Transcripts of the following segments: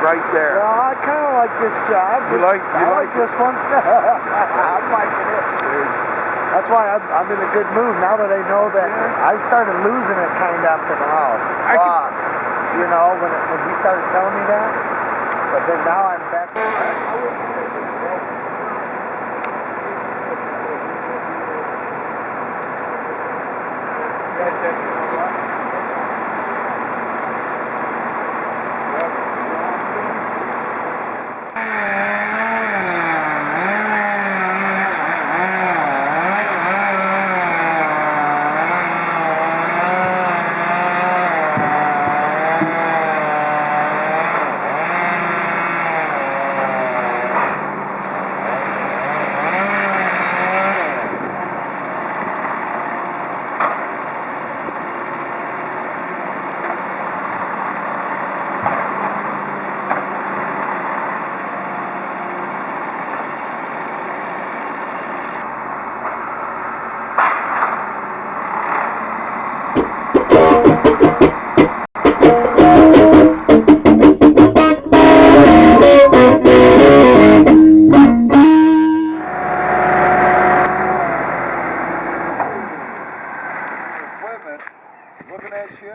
right there. Well, I kind of like this job. You like this one? I'm liking it. That's why I'm in a good mood now that I know that I started losing it kind of after the house. You know, when he started telling me that. But then now I'm back.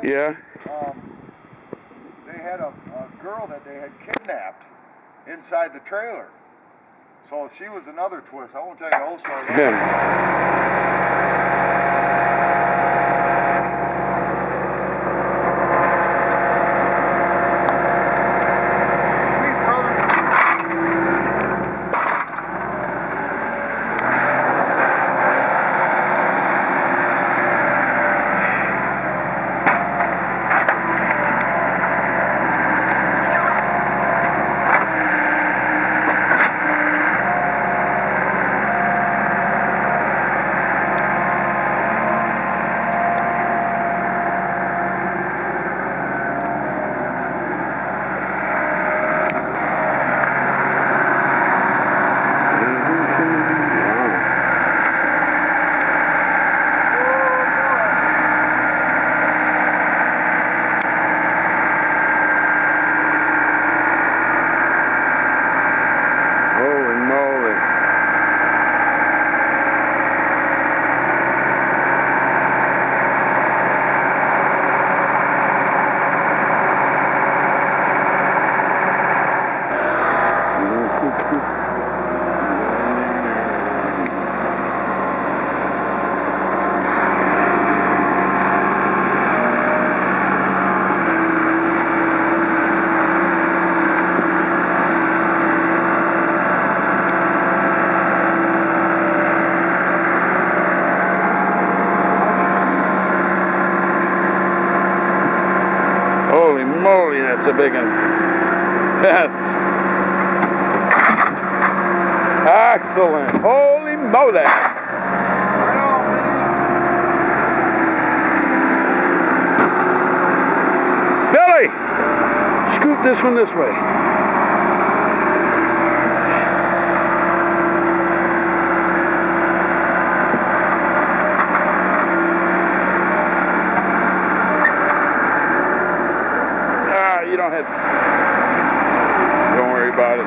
Yeah. They had a girl that they had kidnapped inside the trailer. So she was another twist. I won't tell you the whole story. Holy moly, that's a big one. That's excellent. Holy moly. Billy, scoot this one this way. You don't have to. Don't worry about it.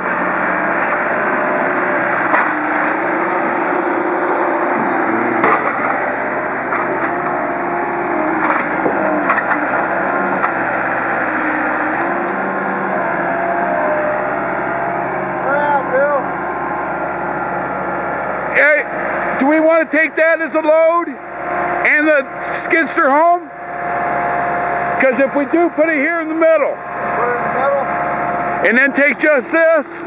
Hey, do we want to take that as a load and the skidster home? Because if we do, put it here in the middle. And then take just this.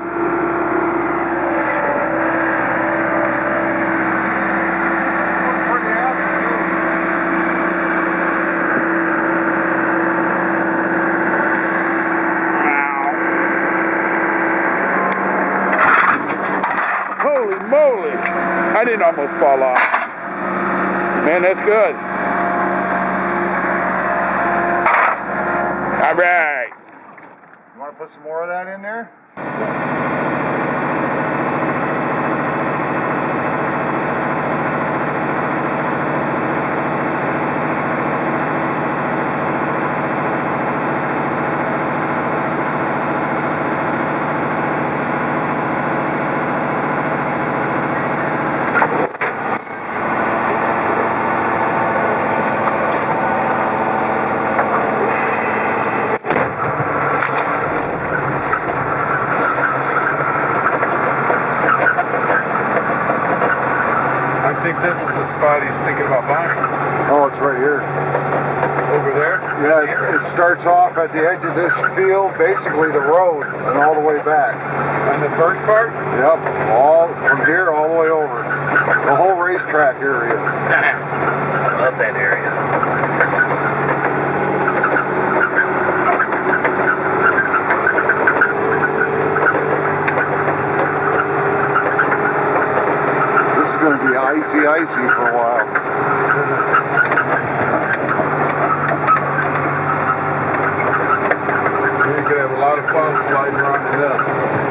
Holy moly. I didn't almost fall off. Man, that's good. All right. You want to put some more of that in there? this is the spot he's thinking about buying. Oh, it's right here. Over there? Yeah, it starts off at the edge of this field, basically the road, and all the way back. On the first part? Yep, all from here all the way over. The whole racetrack area. I love that area. This is going to be icy for a while. You're going to have a lot of fun sliding around in this.